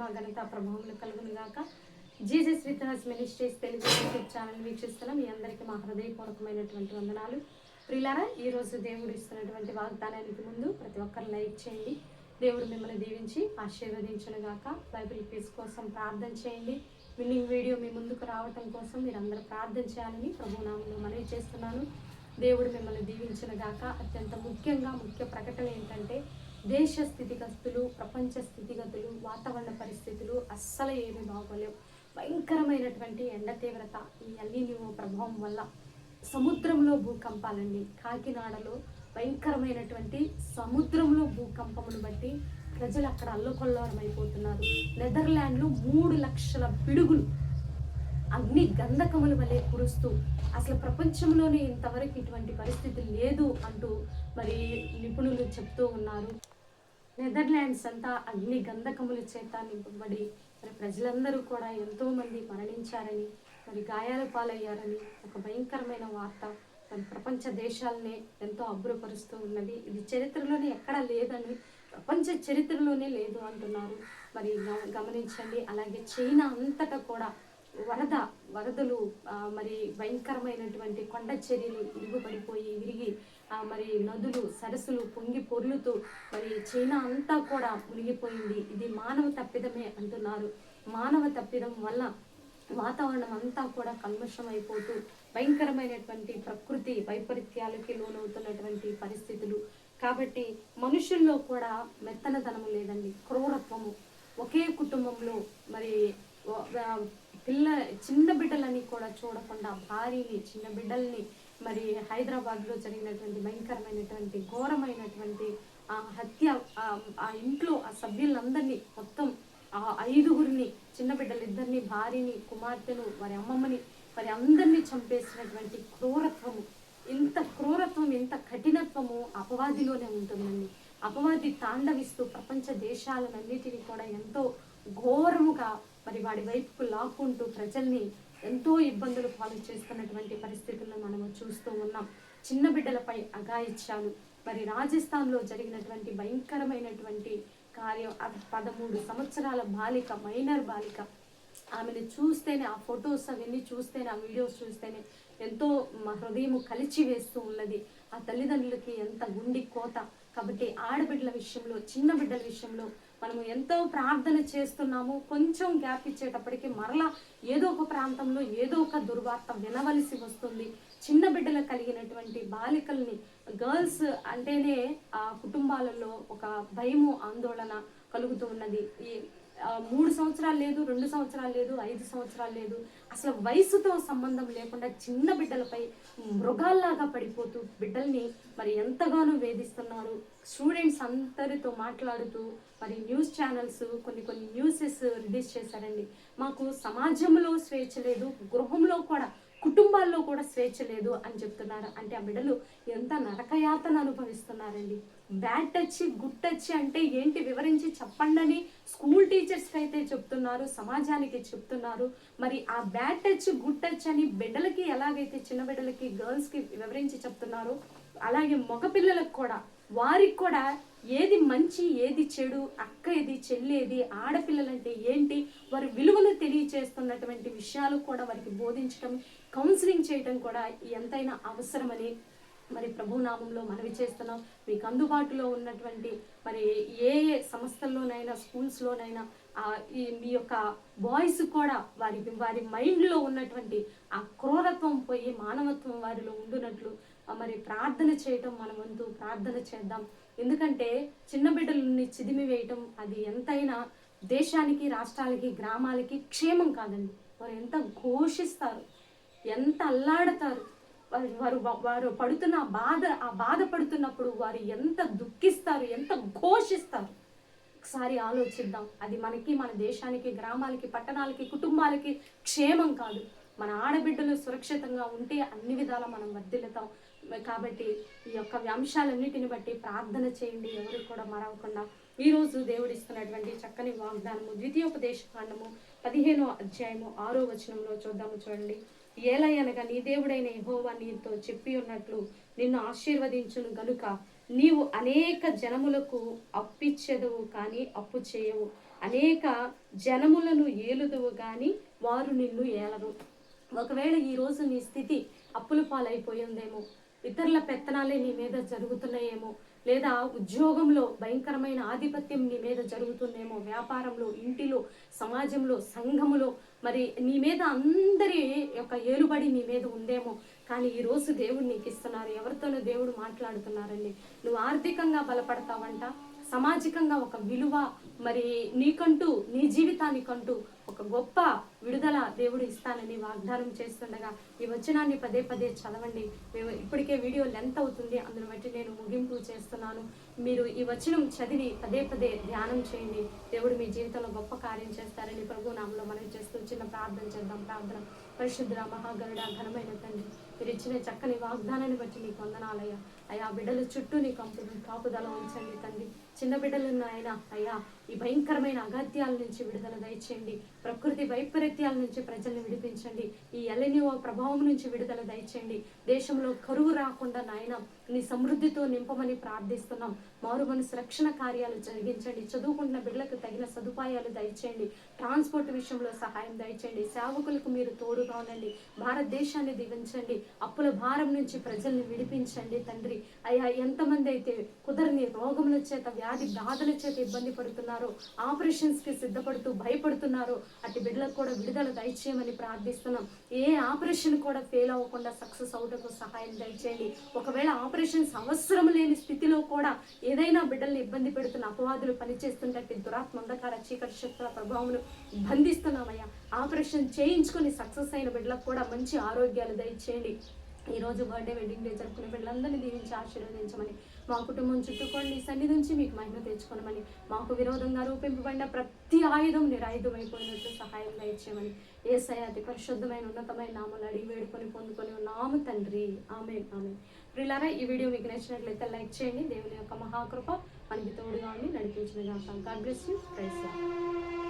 మహిమ ఘనత ప్రభావములు కలుగును గాక. Jesus with has ministries Telugu YouTube channel వీక్షిస్తున్న మీ అందరికీ మా హృదయపూర్వకమైనటువంటి వందనాలు. ప్రియులారా, ఈరోజు దేవుడు ఇస్తున్నటువంటి వాగ్దానానికి ముందు ప్రతి ఒక్కరు లైక్ చేయండి. దేవుడు మిమ్మల్ని దీవించి ఆశీర్వదించును గాక. బైబిల్ క్విజ్ కోసం ప్రార్థన చేయండి. విన్నింగ్ వీడియో మీ ముందుకు రావటం కోసం మీరందరూ ప్రార్థన చేయాలని ప్రభునామంలో మనవి చేస్తున్నాను. దేవుడు మిమ్మల్ని దీవించును గాక. అత్యంత ముఖ్య ప్రకటన ఏంటంటే, దేశ స్థితిగతులు, ప్రపంచ స్థితిగతులు, వాతావరణ పరిస్థితులు అస్సలు ఏమీ బాగోలేవు. భయంకరమైనటువంటి ఎండ తీవ్రత, ఈ ఎల్నినో ప్రభావం వల్ల సముద్రంలో భూకంపాలండి. కాకినాడలో భయంకరమైనటువంటి సముద్రంలో భూకంపమును బట్టి ప్రజలు అక్కడ అల్లకొల్లోలం అయిపోతున్నారు. నెదర్లాండ్లో 3 లక్షల పిడుగులు అగ్ని గంధకముల వలె కురుస్తూ, అసలు ప్రపంచంలోనే ఇంతవరకు ఇటువంటి పరిస్థితి లేదు అంటూ మరి నిపుణులు చెప్తూ ఉన్నారు. నెదర్లాండ్స్ అంతా అగ్ని గంధకముల చేత నింపబడి మరి ప్రజలందరూ కూడా ఎంతో మంది మరణించారని, మరి గాయాల పాలయ్యారని ఒక భయంకరమైన వార్త మరి ప్రపంచ దేశాలనే ఎంతో అబ్బురపరుస్తూ ఉన్నది. ఇది చరిత్రలోనే ఎక్కడా లేదని, ప్రపంచ చరిత్రలోనే లేదు అంటున్నారు. మరి గమనించండి. అలాగే చైనా అంతటా కూడా వరదలు, మరి భయంకరమైనటువంటి కొండ చర్యలు ఇరుగుపడిపోయి విరిగి మరి నదులు సరస్సులు పొంగి పొర్లుతూ మరి చైనా అంతా కూడా మునిగిపోయింది. ఇది మానవ తప్పిదమే అంటున్నారు. మానవ తప్పిదం వల్ల వాతావరణం అంతా కూడా కల్మషం అయిపోతూ భయంకరమైనటువంటి ప్రకృతి వైపరీత్యాలకి లోనవుతున్నటువంటి పరిస్థితులు. కాబట్టి మనుషుల్లో కూడా మెత్తనదనము లేదండి, క్రూరత్వము. ఒకే కుటుంబంలో మరి చిన్న బిడ్డలని కూడా చూడకుండా భార్యని, చిన్న బిడ్డల్ని మరి హైదరాబాద్లో జరిగినటువంటి భయంకరమైనటువంటి ఘోరమైనటువంటి హత్య, ఆ ఇంట్లో ఆ సభ్యులందరినీ మొత్తం 5గురిని, చిన్న బిడ్డలిద్దరిని, భార్యని, కుమార్తెను, వారి అమ్మమ్మని, వారి అందరినీ చంపేసినటువంటి క్రూరత్వము. ఇంత క్రూరత్వం, ఇంత కఠినత్వము అపవాదిలోనే ఉంటుందండి. అపవాది తాండవిస్తూ ప్రపంచ దేశాలన్నిటినీ కూడా ఎంతో ఘోరముగా మరి వాడి వైపుకు లాక్కుంటూ ప్రజల్ని ఎంతో ఇబ్బందులు పాలు చేస్తున్నటువంటి పరిస్థితులను మనము చూస్తూ ఉన్నాం. చిన్న బిడ్డలపై అఘాయిత్యాలు, మరి రాజస్థాన్లో జరిగినటువంటి భయంకరమైనటువంటి కార్యం. 13 సంవత్సరాల బాలిక, మైనర్ బాలిక. ఆమెను చూస్తేనే, ఆ ఫొటోస్ అవన్నీ చూస్తేనే, ఆ వీడియోస్ చూస్తేనే ఎంతో మా హృదయము కలిచి వేస్తూ ఉన్నది. ఆ తల్లిదండ్రులకి ఎంత గుండి కోత. కాబట్టి ఆడబిడ్డల విషయంలో, చిన్న బిడ్డల విషయంలో మనము ఎంతో ప్రార్థన చేస్తున్నాము. కొంచెం గ్యాప్ ఇచ్చేటప్పటికి మరలా ఏదో ఒక ప్రాంతంలో ఏదో ఒక దుర్వార్త వినవలసి వస్తుంది. చిన్న బిడ్డలు కలిగినటువంటి బాలికల్ని, గర్ల్స్ అంటేనే ఆ కుటుంబాలలో ఒక భయము, ఆందోళన కలుగుతూ ఉన్నది. ఈ 3 సంవత్సరాలు లేదు, 2 సంవత్సరాలు లేదు, 5 సంవత్సరాలు లేదు, అసలు వయసుతో సంబంధం లేకుండా చిన్న బిడ్డలపై మృగాల్లాగా పడిపోతూ బిడ్డల్ని మరి ఎంతగానో వేధిస్తున్నారు. స్టూడెంట్స్ అందరితో మాట్లాడుతూ మరి న్యూస్ ఛానల్స్ కొన్ని న్యూసెస్ రిలీజ్ చేశారండి. మాకు సమాజంలో స్వేచ్ఛ లేదు, గృహంలో కూడా, కుటుంబాల్లో కూడా స్వేచ్ఛ లేదు అని చెప్తున్నారు. అంటే ఆ బిడ్డలు ఎంత నరకయాతన అనుభవిస్తున్నారండి. బ్యాడ్ టచ్, గుడ్ టచ్ అంటే ఏంటి వివరించి చెప్పండి అని స్కూల్ టీచర్స్కి అయితే చెప్తున్నారు, సమాజానికి చెప్తున్నారు. మరి ఆ బ్యాడ్ టచ్, గుడ్ టచ్ అని బిడ్డలకి ఎలాగైతే, చిన్న బిడ్డలకి, గర్ల్స్కి వివరించి చెప్తున్నారు, అలాగే మగపిల్లలకు కూడా, వారికి కూడా ఏది మంచి, ఏది చెడు, అక్క ఏది, చెల్లి ఏది, ఆడపిల్లలంటే ఏంటి, వారి విలువలు తెలియచేస్తున్నటువంటి విషయాలు కూడా వారికి బోధించడం, కౌన్సిలింగ్ చేయడం కూడా ఎంతైనా అవసరమని మరి ప్రభునామంలో మనవి చేస్తున్నాం. మీకు అందుబాటులో ఉన్నటువంటి మరి ఏ సంస్థల్లోనైనా, స్కూల్స్లోనైనా మీ యొక్క బాయ్స్ కూడా వారి మైండ్లో ఉన్నటువంటి ఆ క్రూరత్వం పోయి మానవత్వం వారిలో ఉండునట్లు మరి ప్రార్థన చేయటం, మన వంతు ప్రార్థన చేద్దాం. ఎందుకంటే చిన్న బిడ్డలని చిదిమి వేయటం అది ఎంతైనా దేశానికి, రాష్ట్రాలకి, గ్రామాలకి క్షేమం కాదండి. వారు ఎంత ఘోషిస్తారు, ఎంత అల్లాడతారు. వారు పడుతున్న ఆ బాధ పడుతున్నప్పుడు వారు ఎంత దుఃఖిస్తారు, ఎంత ఘోషిస్తారు. ఒకసారి ఆలోచిద్దాం. అది మనకి, మన దేశానికి, గ్రామాలకి, పట్టణాలకి, కుటుంబాలకి క్షేమం కాదు. మన ఆడబిడ్డలు సురక్షితంగా ఉంటే అన్ని విధాలా మనం వర్ధిల్లుతాం. కాబట్టి ఈ యొక్క అంశాలన్నిటిని బట్టి ప్రార్థన చేయండి, ఎవరు కూడా మరవకుండా. ఈరోజు దేవుడు ఇస్తున్నటువంటి చక్కని వాగ్దానము ద్వితీయోపదేశకాండము 15వ అధ్యాయము 6వ వచనంలో చూద్దాము. చూడండి. ఏలయనగా నీ దేవుడైన యెహోవా నీతో చెప్పి ఉన్నట్లు నిన్ను ఆశీర్వదించును గనుక నీవు అనేక జనములకు అప్పిచ్చెదవు కానీ అప్పు చేయవు. అనేక జనములను ఏలుదువు గాని వారు నిన్ను ఏలరు. ఒకవేళ ఈరోజు నీ స్థితి అప్పుల పాలైపోయి ఉందేమో, ఇతరుల పెత్తనాలే నీ మీద జరుగుతున్నాయేమో, లేదా ఉద్యోగంలో భయంకరమైన ఆధిపత్యం నీ మీద జరుగుతుందేమో, వ్యాపారంలో, ఇంటిలో, సమాజంలో, సంఘములో మరి నీ మీద అందరి యొక్క ఏలుబడి నీ మీద ఉందేమో. కానీ ఈరోజు దేవుడు నీకు ఇస్తున్నారు. ఎవరితోనూ దేవుడు మాట్లాడుతున్నారండి. నువ్వు ఆర్థికంగా బలపడతావంట, సామాజికంగా ఒక విలువ, మరి నీకంటూ నీ జీవితానికంటూ ఒక గొప్ప విడుదల దేవుడు ఇస్తానని వాగ్దానం చేస్తుండగా ఈ వచనాన్ని పదే పదే చదవండి. మేము ఇప్పటికే వీడియో లెంత్ అవుతుంది, అందుని బట్టి నేను ముగింపు చేస్తున్నాను. మీరు ఈ వచనం చదివి పదే పదే ధ్యానం చేయండి. దేవుడు మీ జీవితంలో గొప్ప కార్యం చేస్తారని ప్రభు నామములో మనం చేస్తూ చిన్న ప్రార్థన చేద్దాం. ప్రార్థన. పరిశుద్ధ మహాగరుడ ఘనమైన తండ్రి, మీరు ఇచ్చిన చక్కని వాగ్దానాన్ని బట్టి నీకు వందనాలయ్యా. అయ్యా బిడ్డల చుట్టూ నీ కాపుదల ఉంచండి తండ్రి. చిన్న బిడ్డలున్న ఆయన అయ్యా ఈ భయంకరమైన అగాధ్యాల నుంచి విడుదల దయచేయండి. ప్రకృతి వైపరీత్యాల నుంచి ప్రజల్ని విడిపించండి. ఈ ఎలనియో ప్రభావం నుంచి విడుదల దయచేయండి. దేశంలో కరువు రాకుండా నాయన నీ సమృద్ధితో నింపమని ప్రార్థిస్తున్నాం. మారు మనసు రక్షణ కార్యాలు జరిగించండి. చదువుకుంటున్న బిడ్డలకు తగిన సదుపాయాలు దయచేయండి. ట్రాన్స్పోర్ట్ విషయంలో సహాయం దయచేయండి. సేవకులకు మీరు తోడుగా ఉండండి. భారతదేశాన్ని దీవించండి. అప్పుల భారం నుంచి ప్రజల్ని విడిపించండి తండ్రి. అయ్యా ఎంతమంది అయితే కుదరని రోగముల చేత, వ్యాధి బాధల చేత ఇబ్బంది పడుతున్నారో, ఆపరేషన్స్ కి సిద్ధపడుతూ భయపడుతున్నారో అటు బిడ్డలకు కూడా విడుదల దయచేయమని ప్రార్థిస్తున్నాం. ఏ ఆపరేషన్ కూడా ఫెయిల్ అవ్వకుండా సక్సెస్ అవుటకు సహాయం దయచేయండి. ఒకవేళ ఆపరేషన్స్ అవసరం లేని స్థితిలో కూడా ఏదైనా బిడ్డల్ని ఇబ్బంది పెడుతున్న అపవాదులు పనిచేస్తుంటే దురాత్మ అంధకార చీకటి శక్తుల ప్రభావమును బంధిస్తున్నామయ్యా. ఆపరేషన్ చేయించుకొని సక్సెస్ అయిన బిడ్డలకు కూడా మంచి ఆరోగ్యాలు దయచేయండి. ఈరోజు బర్త్డే, వెడ్డింగ్ డే జరుపుకునే బిడ్డలందరినీ దీవించి ఆశీర్వదించమని, మా కుటుంబం చుట్టుకొని నీ సన్నిధి నుంచి మీకు మహిమ తెచ్చుకోనమని, మాకు విరోధంగా రూపింపబడిన ప్రతి ఆయుధం నిరాయుధమైపోయినట్లు సహాయం దయచేయమని యేసయ్య అతి పరిశుద్ధమైన ఉన్నతమైన నామములో అడిగి వేడుకొని పొందుకొని ఉన్నాము తండ్రి. ఆమేన్ ఆమేన్. ప్రియులారా, ఈ వీడియో మీకు నచ్చినట్లయితే లైక్ చేయండి. దేవుని యొక్క మహాకృప మనకి తోడుగా ఉండి నడిపించిన గాక. God bless you. Praise lord.